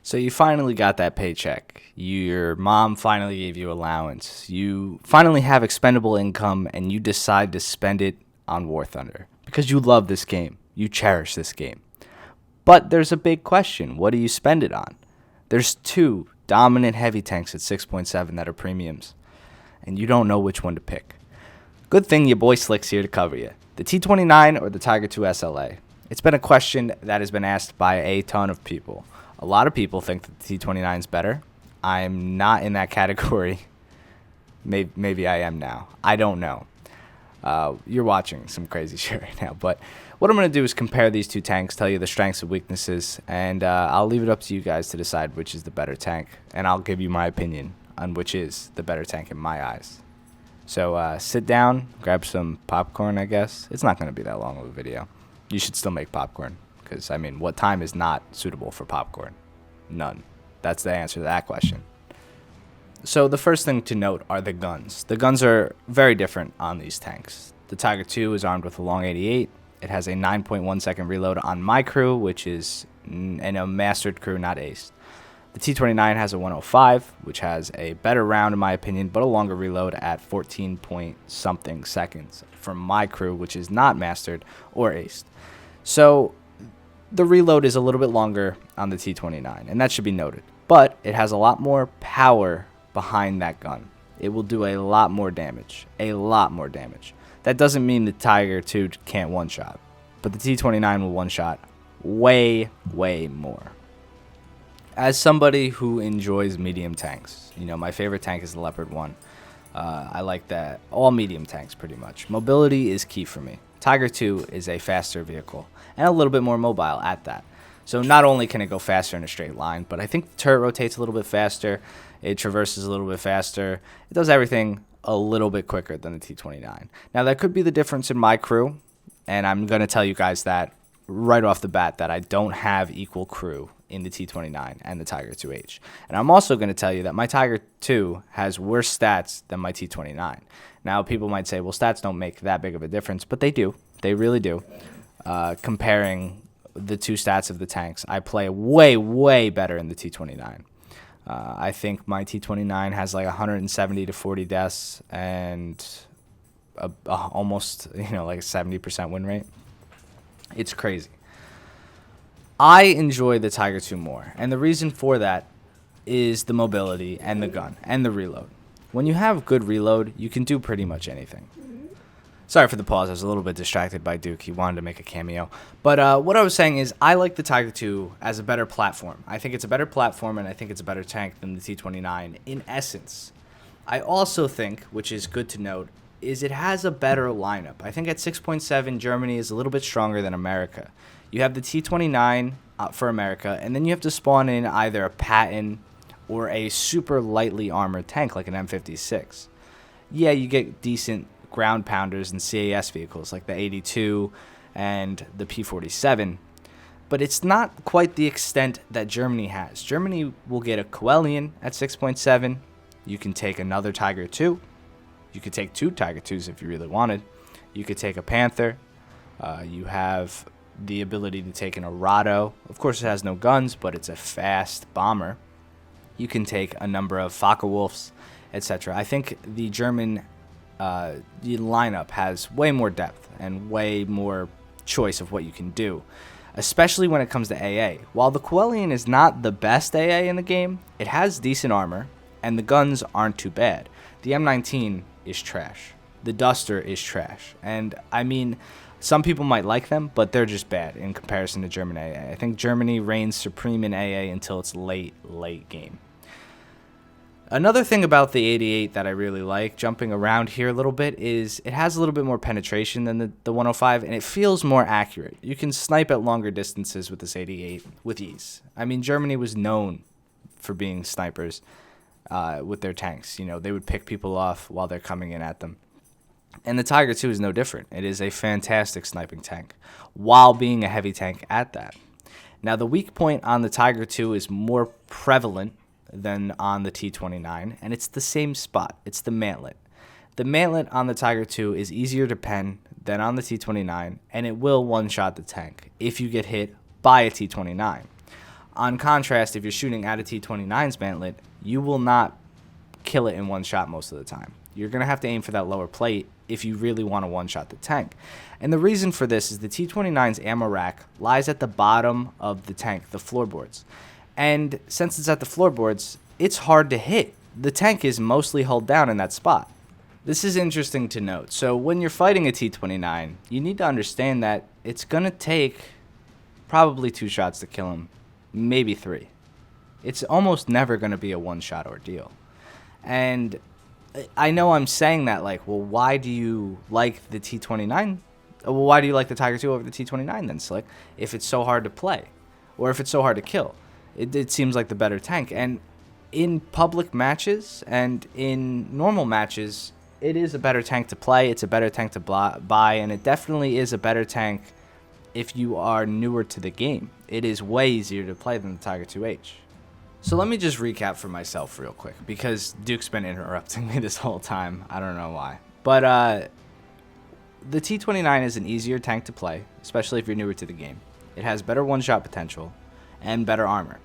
So you finally got that paycheck. Your mom finally gave you allowance. You finally have expendable income and you decide to spend it on War Thunder because you love this game. You cherish this game. But there's a big question. What do you spend it on? There's two dominant heavy tanks at 6.7 that are premiums, and you don't know which one to pick. Good thing your boy Slick's here to cover you. The T29 or the Tiger 2 SLA? It's been a question that has been asked by a ton of people. A lot of people think that the T29 is better. I'm not in that category. Maybe I am now. I don't know. You're watching some crazy shit right now. But what I'm going to do is compare these two tanks, tell you the strengths and weaknesses, and I'll leave it up to you guys to decide which is the better tank. And I'll give you my opinion on which is the better tank in my eyes. So sit down, grab some popcorn, I guess. It's not going to be that long of a video. You should still make popcorn. Because, I mean, what time is not suitable for popcorn? None. That's the answer to that question. So the first thing to note are the guns. The guns are very different on these tanks. The Tiger 2 is armed with a long 88. It has a 9.1 second reload on my crew, which is in a mastered crew, not aced. The T29 has a 105, which has a better round in my opinion, but a longer reload at 14 point something seconds for my crew, which is not mastered or aced. So the reload is a little bit longer on the T29, and that should be noted. But it has a lot more power behind that gun. It will do a lot more damage. A lot more damage. That doesn't mean the Tiger 2 can't one-shot, but the T29 will one-shot way, way more. As somebody who enjoys medium tanks, my favorite tank is the Leopard 1. I like that. All medium tanks, pretty much. Mobility is key for me. Tiger 2 is a faster vehicle and a little bit more mobile at that. So not only can it go faster in a straight line, but I think the turret rotates a little bit faster. It traverses a little bit faster. It does everything a little bit quicker than the T29. Now, that could be the difference in my crew, and I'm going to tell you guys that right off the bat that I don't have equal crew in the T29 and the Tiger 2H. And I'm also going to tell you that my Tiger 2 has worse stats than my T29. Now, people might say, well, stats don't make that big of a difference, but they do. They really do. Comparing the two stats of the tanks, I play way, way better in the T29. I think my T29 has like 170 to 40 deaths and almost, like a 70% win rate. It's crazy. I enjoy the Tiger 2 more, and the reason for that is the mobility and the gun and the reload. When you have good reload, you can do pretty much anything. Sorry for the pause. I was a little bit distracted by Duke. He wanted to make a cameo. But what I was saying is I like the Tiger 2 as a better platform. I think it's a better platform, and I think it's a better tank than the T29 in essence. I also think, which is good to note, is it has a better lineup. I think at 6.7, Germany is a little bit stronger than America. You have the T29 for America, and then you have to spawn in either a Patton or a super lightly armored tank like an M56. Yeah, you get decent ground pounders and CAS vehicles like the 82 and the P47, but it's not quite the extent that Germany has. Germany will get a Coelian at 6.7. You can take another Tiger 2. You could take two Tiger 2s if you really wanted. You could take a Panther. You have the ability to take an Arado. Of course, it has no guns, but it's a fast bomber. You can take a number of Focke-Wulfs, etc. I think the German lineup has way more depth and way more choice of what you can do, especially when it comes to AA. While the Coelian is not the best AA in the game, it has decent armor, and the guns aren't too bad. The M19 is trash. The Duster is trash. And, I mean, some people might like them, but they're just bad in comparison to German AA. I think Germany reigns supreme in AA until it's late game. Another thing about the 88 that I really like, jumping around here a little bit, is it has a little bit more penetration than the 105, and it feels more accurate. You can snipe at longer distances with this 88 with ease. I mean, Germany was known for being snipers with their tanks. They would pick people off while they're coming in at them. And the Tiger 2 is no different. It is a fantastic sniping tank, while being a heavy tank at that. Now, the weak point on the Tiger 2 is more prevalent than on the T29, and it's the same spot. It's the mantlet. The mantlet on the Tiger 2 is easier to pen than on the T29, and it will one-shot the tank if you get hit by a T29. On contrast, if you're shooting at a T29's mantlet, you will not kill it in one shot most of the time. You're going to have to aim for that lower plate if you really want to one-shot the tank. And the reason for this is the T29's ammo rack lies at the bottom of the tank, the floorboards. And since it's at the floorboards, it's hard to hit. The tank is mostly held down in that spot. This is interesting to note. So when you're fighting a T29, you need to understand that it's going to take probably 2 shots to kill him, maybe 3. It's almost never going to be a one-shot ordeal. And I know I'm saying that like, well, why do you like the T29? Well, why do you like the Tiger 2 over the T29 then, Slick? If it's so hard to play, or if it's so hard to kill, it seems like the better tank. And in public matches and in normal matches, it is a better tank to play. It's a better tank to buy, and it definitely is a better tank if you are newer to the game. It is way easier to play than the Tiger 2H. So let me just recap for myself real quick, because Duke's been interrupting me this whole time. I don't know why. But the T29 is an easier tank to play, especially if you're newer to the game. It has better one-shot potential and better armor.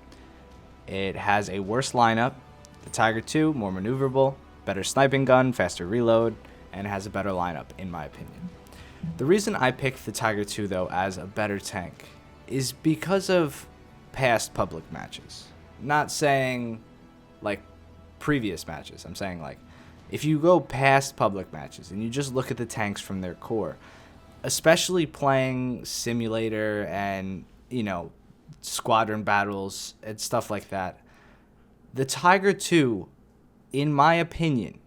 It has a worse lineup. The Tiger 2, more maneuverable, better sniping gun, faster reload, and it has a better lineup, in my opinion. The reason I picked the Tiger 2, though, as a better tank is because of past public matches. Not saying, like, previous matches. I'm saying, like, if you go past public matches and you just look at the tanks from their core, especially playing simulator and, you know, squadron battles and stuff like that, the Tiger 2, in my opinion,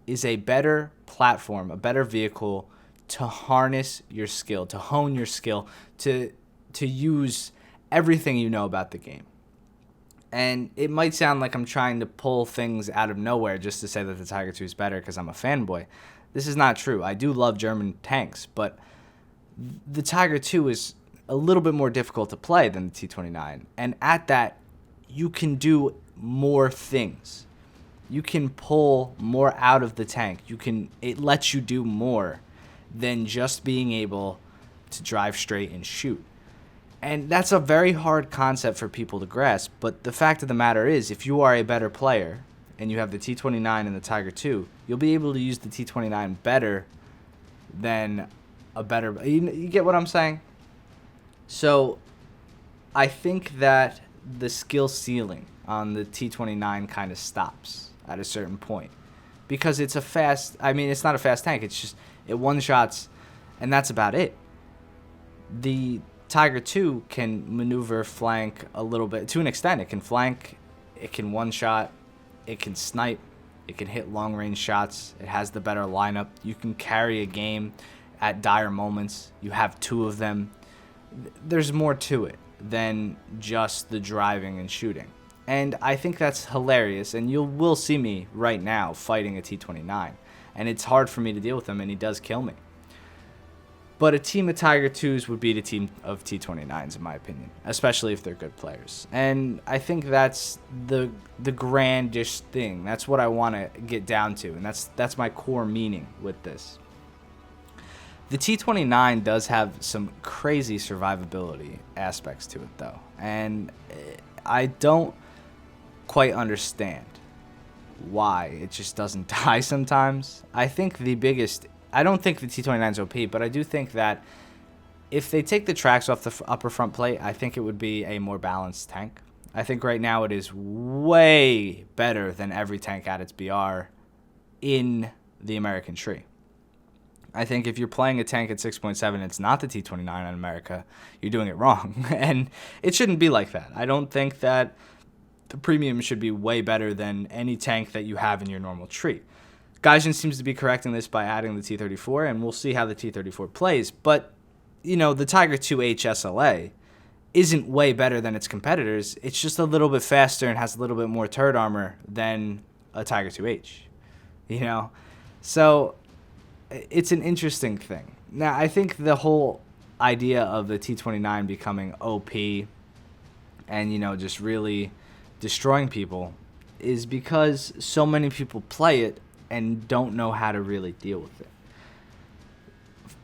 is a better platform, a better vehicle to harness your skill, to hone your skill, to use everything you know about the game. And it might sound like I'm trying to pull things out of nowhere just to say that the Tiger 2 is better because I'm a fanboy. This is not true. I do love German tanks, but the Tiger 2 is a little bit more difficult to play than the T29. And at that, you can do more things. You can pull more out of the tank. It lets you do more than just being able to drive straight and shoot. And that's a very hard concept for people to grasp, but the fact of the matter is, if you are a better player and you have the T29 and the Tiger 2, you'll be able to use the T29 better than a better... You get what I'm saying? So I think that the skill ceiling on the T29 kind of stops at a certain point, because it's a fast... I mean, it's not a fast tank. It's just... It one-shots, and that's about it. The Tiger 2 can maneuver flank a little bit. To an extent, it can flank, it can one-shot, it can snipe, it can hit long-range shots. It has the better lineup. You can carry a game at dire moments. You have 2 of them. There's more to it than just the driving and shooting. And I think that's hilarious, and you will see me right now fighting a T29. And it's hard for me to deal with him, and he does kill me. But a team of Tiger 2s would beat a team of T29s, in my opinion, especially if they're good players. And I think that's the grandish thing. That's what I want to get down to, and that's my core meaning with this. The T29 does have some crazy survivability aspects to it, though, and I don't quite understand why it just doesn't die sometimes. I don't think the T29's OP, but I do think that if they take the tracks off the upper front plate, I think it would be a more balanced tank. I think right now it is way better than every tank at its BR in the American tree. I think if you're playing a tank at 6.7, it's not the T29 in America, you're doing it wrong. And it shouldn't be like that. I don't think that the premium should be way better than any tank that you have in your normal tree. Gaijin seems to be correcting this by adding the T34, and we'll see how the T34 plays. But, you know, the Tiger 2H SLA isn't way better than its competitors. It's just a little bit faster and has a little bit more turret armor than a Tiger 2H, you know? So it's an interesting thing. Now, I think the whole idea of the T29 becoming OP and, you know, just really destroying people is because so many people play it and don't know how to really deal with it.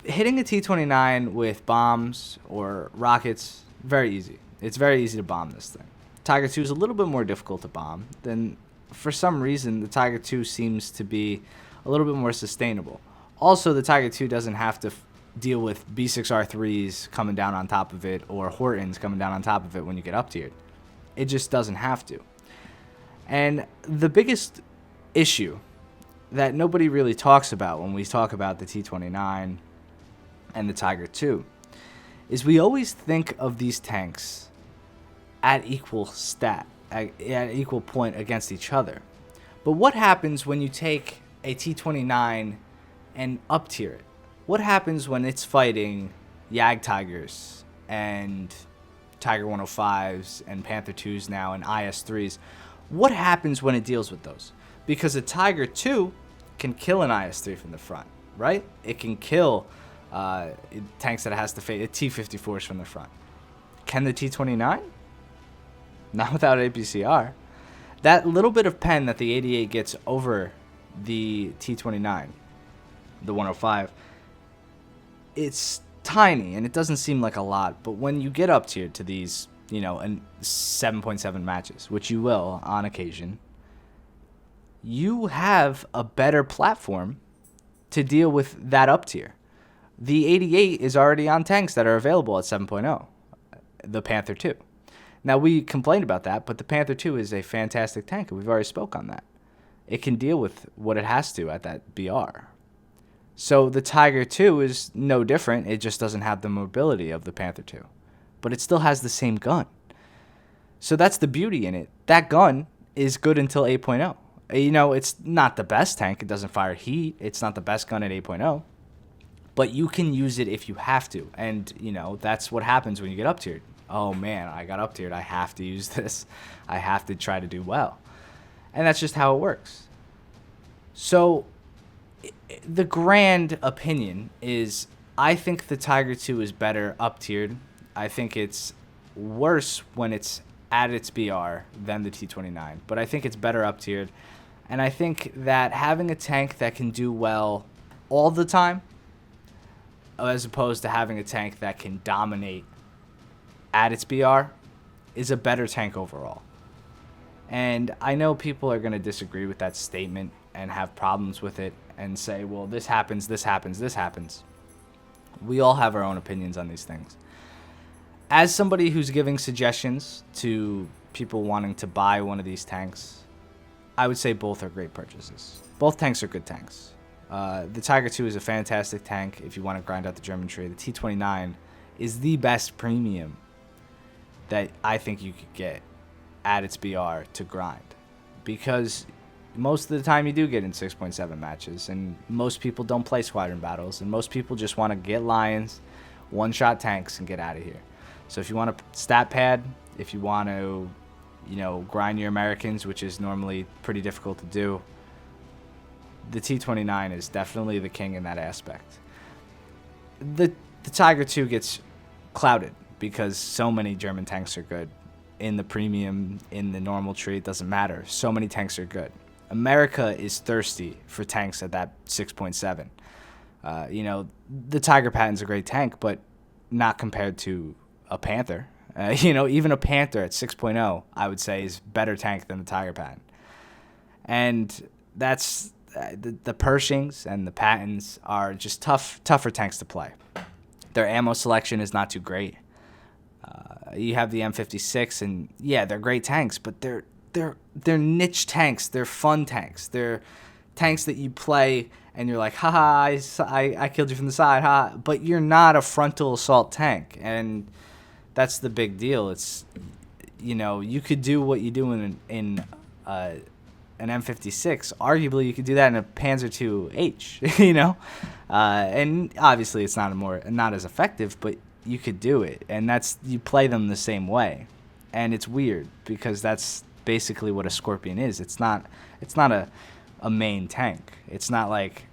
Hitting a T29 with bombs or rockets, very easy. It's very easy to bomb this thing. Tiger 2 is a little bit more difficult to bomb, then for some reason the Tiger 2 seems to be a little bit more sustainable. Also, the Tiger 2 doesn't have to deal with B6R3s coming down on top of it or Hortons coming down on top of it when you get up tiered. It just doesn't have to. And the biggest issue that nobody really talks about when we talk about the T29 and the Tiger 2 is we always think of these tanks at equal point against each other. But what happens when you take a T29 and up tier it? What happens when it's fighting Yag Tigers and Tiger 105s and Panther 2s now and IS3s? What happens when it deals with those? Because a Tiger 2 can kill an IS3 from the front, right? It can kill tanks that it has to face, T54s from the front. Can the T29? Not without APCR. That little bit of pen that the 88 gets over the T29, the 105, it's tiny and it doesn't seem like a lot, but when you get up tiered to these, you know, 7.7 matches, which you will on occasion, you have a better platform to deal with that up tier. The 88 is already on tanks that are available at 7.0, the Panther 2. Now, we complained about that, but the Panther 2 is a fantastic tank, and we've already spoke on that. It can deal with what it has to at that BR. So the Tiger 2 is no different. It just doesn't have the mobility of the Panther 2. But it still has the same gun. So that's the beauty in it. That gun is good until 8.0. You know, it's not the best tank. It doesn't fire heat. It's not the best gun at 8.0. But you can use it if you have to. And, you know, that's what happens when you get up tiered. Oh, man, I got up tiered. I have to use this. I have to try to do well. And that's just how it works. So the grand opinion is I think the Tiger 2 is better up tiered. I think it's worse when it's at its BR than the T29. But I think it's better up tiered. And I think that having a tank that can do well all the time, as opposed to having a tank that can dominate at its BR, is a better tank overall. And I know people are going to disagree with that statement and have problems with it and say, well, this happens, this happens, this happens. We all have our own opinions on these things. As somebody who's giving suggestions to people wanting to buy one of these tanks, I would say both are great purchases. Both tanks are good tanks. The Tiger 2 is a fantastic tank if you want to grind out the German tree. The T29 is the best premium that I think you could get at its BR to grind. Because most of the time you do get in 6.7 matches, and most people don't play squadron battles, and most people just want to get Lions, one-shot tanks, and get out of here. So if you want a stat pad, if you want to, you know, grind your Americans, which is normally pretty difficult to do, the T29 is definitely the king in that aspect. The Tiger 2 gets clouded because so many German tanks are good. In the premium, in the normal tree, it doesn't matter. So many tanks are good. America is thirsty for tanks at that 6.7. You know, the Tiger Patton's a great tank, but not compared to a Panther. You know, even a Panther at 6.0, I would say, is better tank than the Tiger Patton. And that's the Pershings and the Pattons are just tougher tanks to play. Their ammo selection is not too great. You have the M56, and yeah, they're great tanks, but they're niche tanks. They're fun tanks. They're tanks that you play and you're like, haha, I killed you from the side, ha. But you're not a frontal assault tank, and that's the big deal. It's, you know, you could do what you do in an M56. Arguably, you could do that in a Panzer II-H, you know? And obviously, it's not as effective, but you could do it. And you play them the same way. And it's weird because that's basically what a Scorpion is. It's not a main tank. It's not like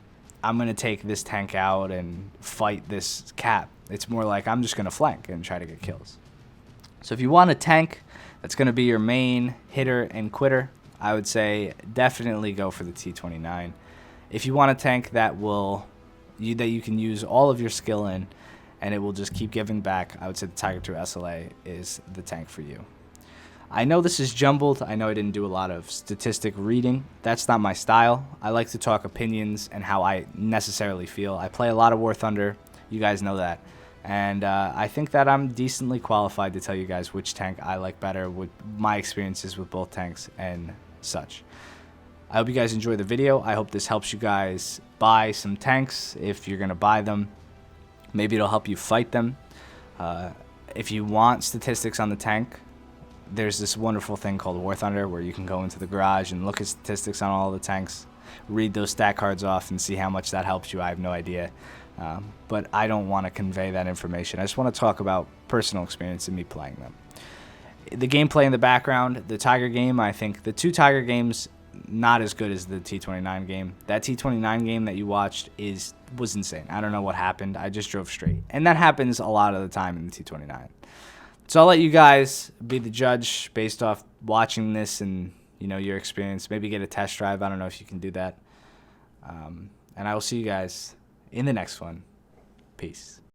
I'm going to take this tank out and fight this cap. It's more like I'm just going to flank and try to get kills. So if you want a tank that's going to be your main hitter and quitter, I would say definitely go for the T29. If you want a tank that you can use all of your skill in and it will just keep giving back, I would say the Tiger II SLA is the tank for you. I know this is jumbled. I know I didn't do a lot of statistic reading. That's not my style. I like to talk opinions and how I necessarily feel. I play a lot of War Thunder. You guys know that. And I think that I'm decently qualified to tell you guys which tank I like better with my experiences with both tanks and such. I hope you guys enjoy the video. I hope this helps you guys buy some tanks if you're going to buy them. Maybe it'll help you fight them. If you want statistics on the tank, there's this wonderful thing called War Thunder where you can go into the garage and look at statistics on all the tanks, read those stat cards off, and see how much that helps you. I have no idea. But I don't want to convey that information. I just want to talk about personal experience and me playing them. The gameplay in the background, the Tiger game, I think the 2 Tiger games, not as good as the T29 game. That T29 game that you watched was insane. I don't know what happened. I just drove straight. And that happens a lot of the time in the T29. So I'll let you guys be the judge based off watching this and, you know, your experience. Maybe get a test drive. I don't know if you can do that. And I will see you guys in the next one. Peace.